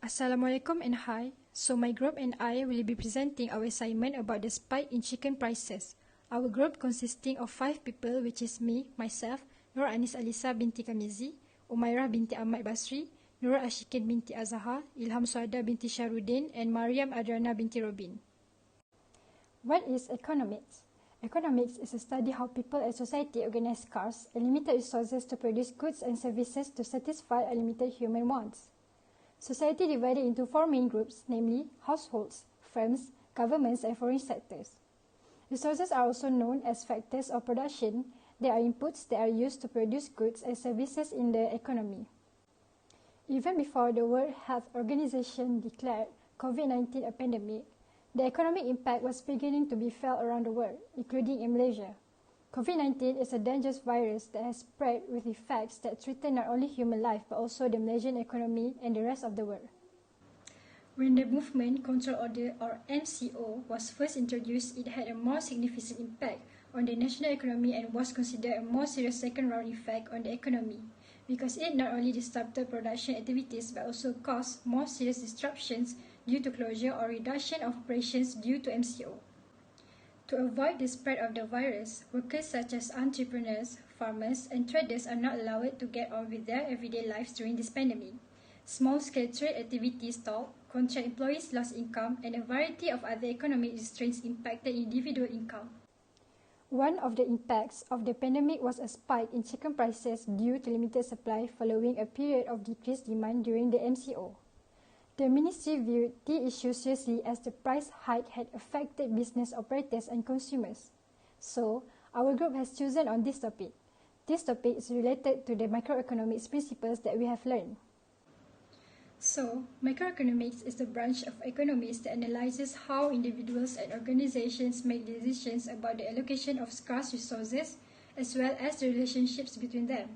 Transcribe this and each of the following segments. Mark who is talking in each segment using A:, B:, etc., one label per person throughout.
A: Assalamualaikum and hi. So my group and I will be presenting our assignment about the spike in chicken prices. Our group consisting of 5 people, which is me, myself, Nur Anis Alisa binti Kamizi, Umairah binti Ahmad Basri, Nurul Ashikin binti Azahar, Ilham Suada binti Syahrudin, and Mariam Adrana binti Robin. What is economics? Economics is a study how people and society organize scarce and limited resources to produce goods and services to satisfy unlimited human wants. Society divided into 4 main groups, namely households, firms, governments, and foreign sectors. Resources are also known as factors of production. They are inputs that are used to produce goods and services in the economy. Even before the World Health Organization declared COVID-19 a pandemic, the economic impact was beginning to be felt around the world, including in Malaysia. COVID-19 is a dangerous virus that has spread with effects that threaten not only human life but also the Malaysian economy and the rest of the world. When the Movement Control Order or MCO was first introduced, it had a more significant impact on the national economy and was considered a more serious second-round effect on the economy because it not only disrupted production activities but also caused more serious disruptions due to closure or reduction of operations due to MCO. To avoid the spread of the virus, workers such as entrepreneurs, farmers, and traders are not allowed to get on with their everyday lives during this pandemic. Small-scale trade activities stalled, contract employees lost income, and a variety of other economic restraints impacted individual income. One of the impacts of the pandemic was a spike in chicken prices due to limited supply following a period of decreased demand during the MCO. The ministry viewed the issue seriously as the price hike had affected business operators and consumers. So, our group has chosen on this topic. This topic is related to the microeconomics principles that we have learned. So, microeconomics is the branch of economics that analyzes how individuals and organizations make decisions about the allocation of scarce resources as well as the relationships between them.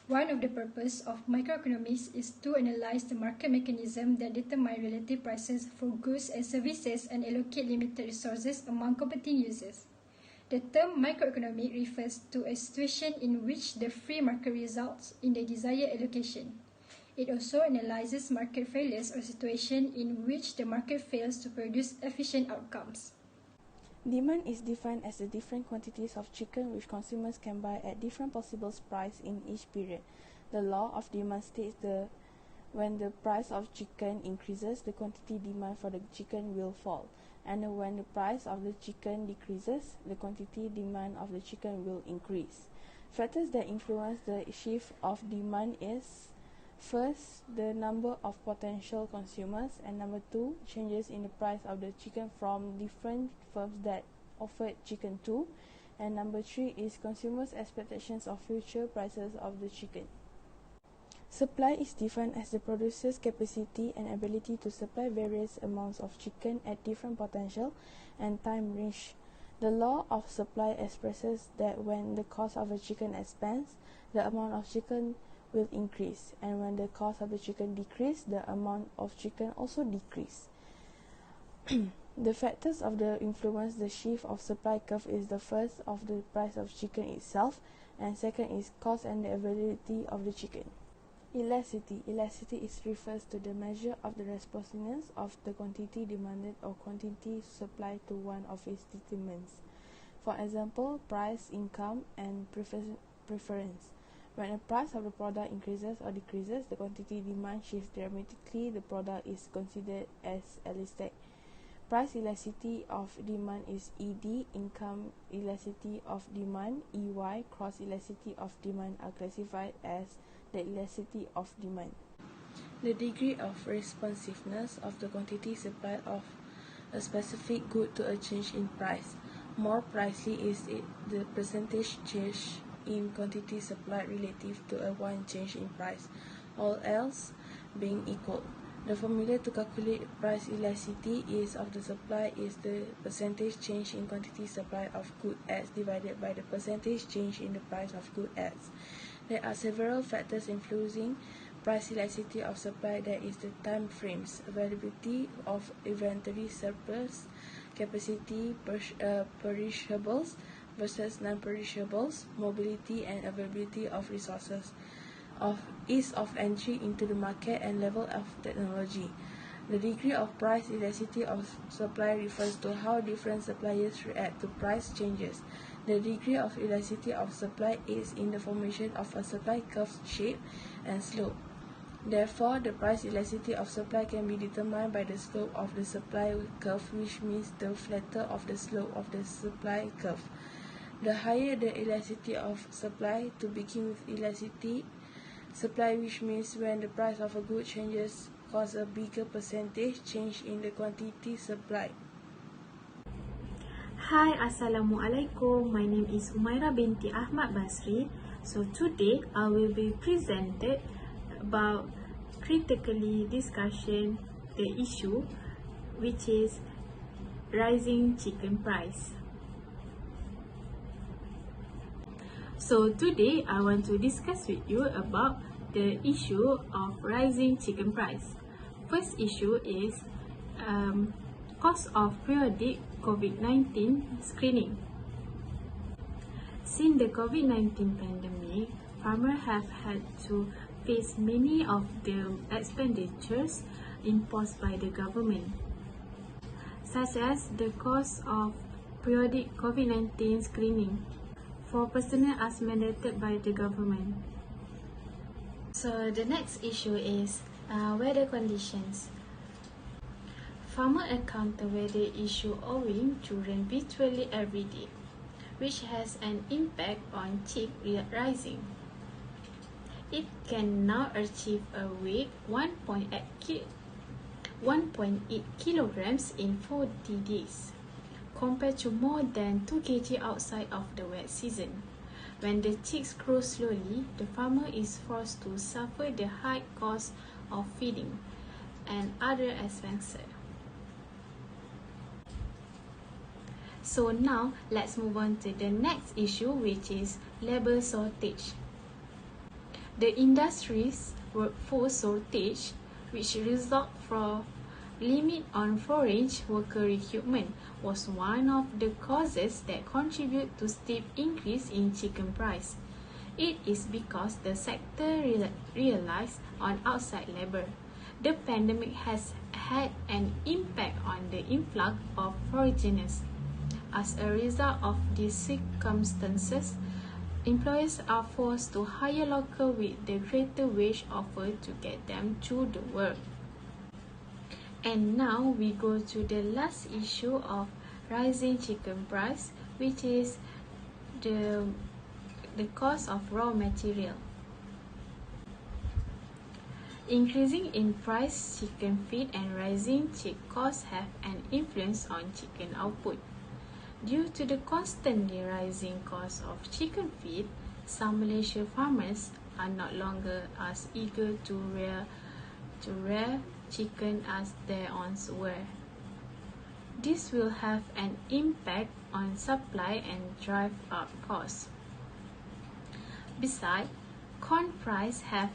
A: One of the purposes of microeconomics is to analyze the market mechanism that determine relative prices for goods and services and allocate limited resources among competing users. The term microeconomic refers to a situation in which the free market results in the desired allocation. It also analyzes market failures or situations in which the market fails to produce efficient outcomes.
B: Demand is defined as the different quantities of chicken which consumers can buy at different possible prices in each period. The law of demand states that when the price of chicken increases, the quantity demand for the chicken will fall, and when the price of the chicken decreases, the quantity demand of the chicken will increase. Factors that influence the shift of demand is first, the number of potential consumers, and number 2, changes in the price of the chicken from different firms that offered chicken to, and number 3 is consumers' expectations of future prices of the chicken. Supply is defined as the producer's capacity and ability to supply various amounts of chicken at different potential and time range. The law of supply expresses that when the cost of a chicken expands, the amount of chicken will increase, and when the cost of the chicken decrease, the amount of chicken also decrease. The factors of the influence the shift of supply curve is the first of the price of chicken itself, and second is cost and the availability of the chicken. Elasticity refers to the measure of the responsiveness of the quantity demanded or quantity supplied to one of its determinants. For example, price, income, and preference. When the price of the product increases or decreases, the quantity demand shifts dramatically. The product is considered as elastic. Price elasticity of demand is ED. Income elasticity of demand EY. Cross elasticity of demand are classified as the elasticity of demand. The degree of responsiveness of the quantity supply of a specific good to a change in price. More precisely is it the percentage change in quantity supplied relative to a one change in price, all else being equal. The formula to calculate price elasticity is of the supply is the percentage change in quantity supply of good X divided by the percentage change in the price of good X. There are several factors influencing price elasticity of supply. There is the time frames, availability of inventory surplus, capacity, perishables versus non-perishables, mobility and availability of resources. of ease of entry into the market and level of technology. The degree of price elasticity of supply refers to how different suppliers react to price changes. The degree of elasticity of supply is in the formation of a supply curve shape and slope. Therefore, the price elasticity of supply can be determined by the slope of the supply curve, which means the flatter of the slope of the supply curve. The higher the elasticity of supply, to begin with elasticity supply, which means when the price of a good changes cause a bigger percentage change in the quantity supplied.
C: Hi, Assalamualaikum. My name is Umaira binti Ahmad Basri. So today I will be presented about critically discussion the issue which is rising chicken price. So today I want to discuss with you about the issue of rising chicken price. First issue is cost of periodic COVID-19 screening. Since the COVID-19 pandemic, farmers have had to face many of the expenditures imposed by the government, such as the cost of periodic COVID-19 screening for personnel as mandated by the government. So the next issue is weather conditions. Farmer encounter weather issue owing to rain virtually every day, which has an impact on chick rising. It can now achieve a weight 1.8 kilograms in 40 days, compared to more than 2 kg outside of the wet season. When the chicks grow slowly, the farmer is forced to suffer the high cost of feeding and other expenses. So now, let's move on to the next issue, which is labor shortage. The industry's workforce shortage, which result from limit on foreign worker recruitment, was one of the causes that contribute to steep increase in chicken price. It is because the sector relies on outside labor. The pandemic has had an impact on the influx of foreigners. As a result of these circumstances, employers are forced to hire local with the greater wage offered to get them through the work. And now we go to the last issue of rising chicken price, which is the cost of raw material. Increasing in price chicken feed and rising chick costs have an influence on chicken output. Due to the constantly rising cost of chicken feed, some Malaysian farmers are no longer as eager to rear chicken as they once were. This will have an impact on supply and drive up costs. Besides, corn prices have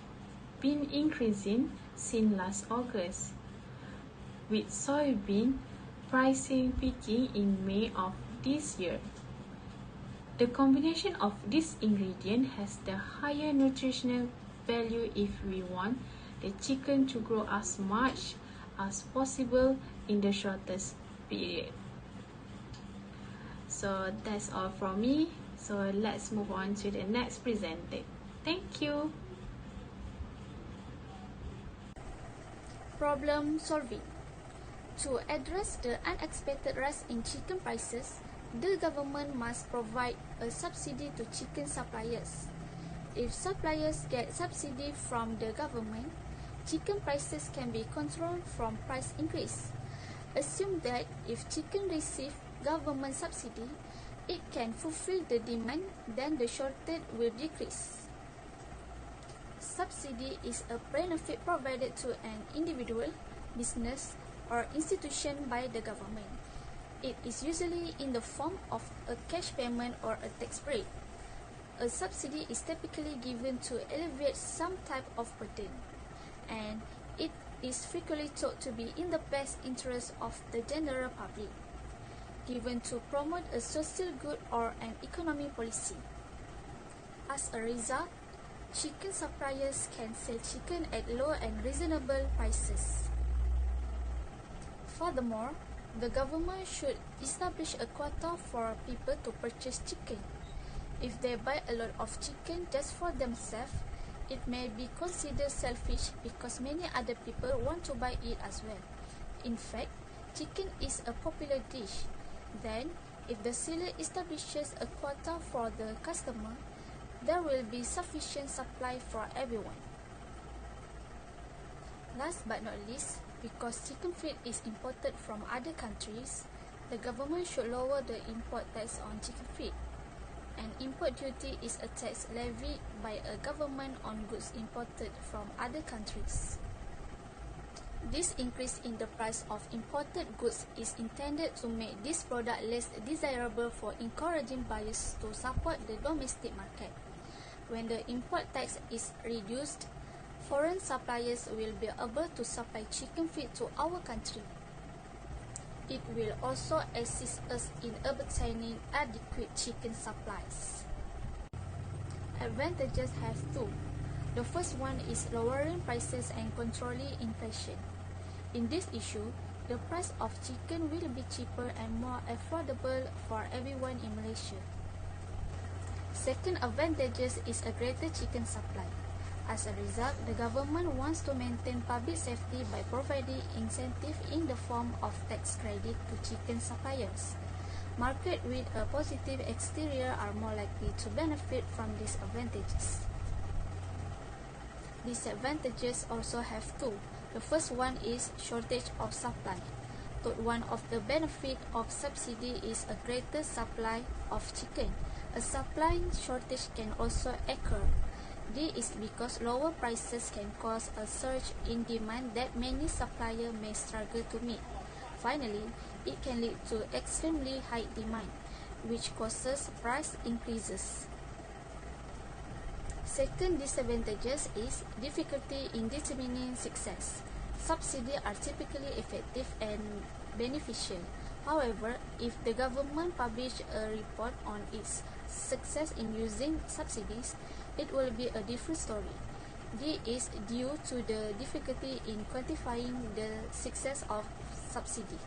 C: been increasing since last August, with soybean pricing peaking in May of this year. The combination of this ingredient has the higher nutritional value if we want the chicken to grow as much as possible in the shortest period. So that's all from me. So let's move on to the next presenter. Thank you.
D: Problem solving. To address the unexpected rise in chicken prices, the government must provide a subsidy to chicken suppliers. If suppliers get subsidy from the government, chicken prices can be controlled from price increase. Assume that if chicken receive government subsidy, it can fulfill the demand, then the shortage will decrease. Subsidy is a benefit provided to an individual, business, or institution by the government. It is usually in the form of a cash payment or a tax break. A subsidy is typically given to alleviate some type of burden, and it is frequently thought to be in the best interest of the general public, given to promote a social good or an economic policy. As a result, chicken suppliers can sell chicken at low and reasonable prices. Furthermore, the government should establish a quota for people to purchase chicken. If they buy a lot of chicken just for themselves, it may be considered selfish because many other people want to buy it as well. In fact, chicken is a popular dish. Then, if the seller establishes a quota for the customer, there will be sufficient supply for everyone. Last but not least, because chicken feed is imported from other countries, the government should lower the import tax on chicken feed. An import duty is a tax levied by a government on goods imported from other countries. This increase in the price of imported goods is intended to make this product less desirable for encouraging buyers to support the domestic market. When the import tax is reduced, foreign suppliers will be able to supply chicken feed to our country. It will also assist us in obtaining adequate chicken supplies. Advantages have two. The first one is lowering prices and controlling inflation. In this issue, the price of chicken will be cheaper and more affordable for everyone in Malaysia. Second advantages is a greater chicken supply. As a result, the government wants to maintain public safety by providing incentive in the form of tax credit to chicken suppliers. Markets with a positive exterior are more likely to benefit from these advantages. Disadvantages also have two. The first one is shortage of supply. Third one of the benefit of subsidy is a greater supply of chicken. A supply shortage can also occur. This is because lower prices can cause a surge in demand that many suppliers may struggle to meet. Finally, it can lead to extremely high demand, which causes price increases. Second disadvantages is difficulty in determining success. Subsidies are typically effective and beneficial. However, if the government publishes a report on its success in using subsidies, it will be a different story. This is due to the difficulty in quantifying the success of subsidy.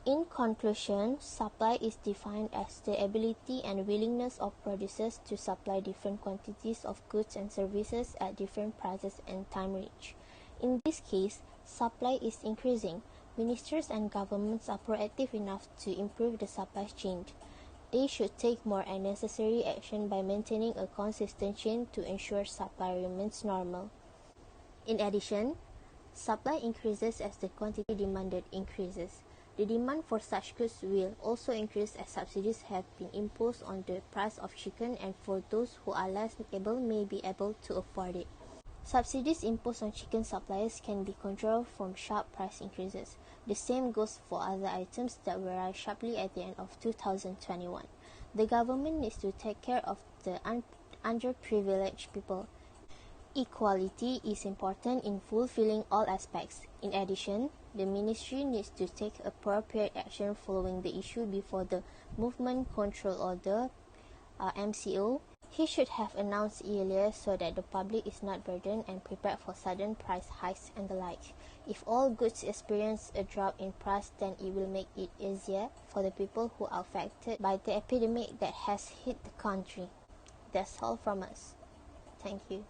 E: In conclusion, supply is defined as the ability and willingness of producers to supply different quantities of goods and services at different prices and time range. In this case, supply is increasing. Ministers and governments are proactive enough to improve the supply chain. They should take more and necessary action by maintaining a consistent chain to ensure supply remains normal. In addition, supply increases as the quantity demanded increases. The demand for such goods will also increase as subsidies have been imposed on the price of chicken, and for those who are less able may be able to afford it. Subsidies imposed on chicken suppliers can be controlled from sharp price increases. The same goes for other items that will rise sharply at the end of 2021. The government needs to take care of the underprivileged people. Equality is important in fulfilling all aspects. In addition, the ministry needs to take appropriate action following the issue before the Movement Control Order MCO. He should have announced earlier so that the public is not burdened and prepared for sudden price hikes and the like. If all goods experience a drop in price, then it will make it easier for the people who are affected by the epidemic that has hit the country. That's all from us. Thank you.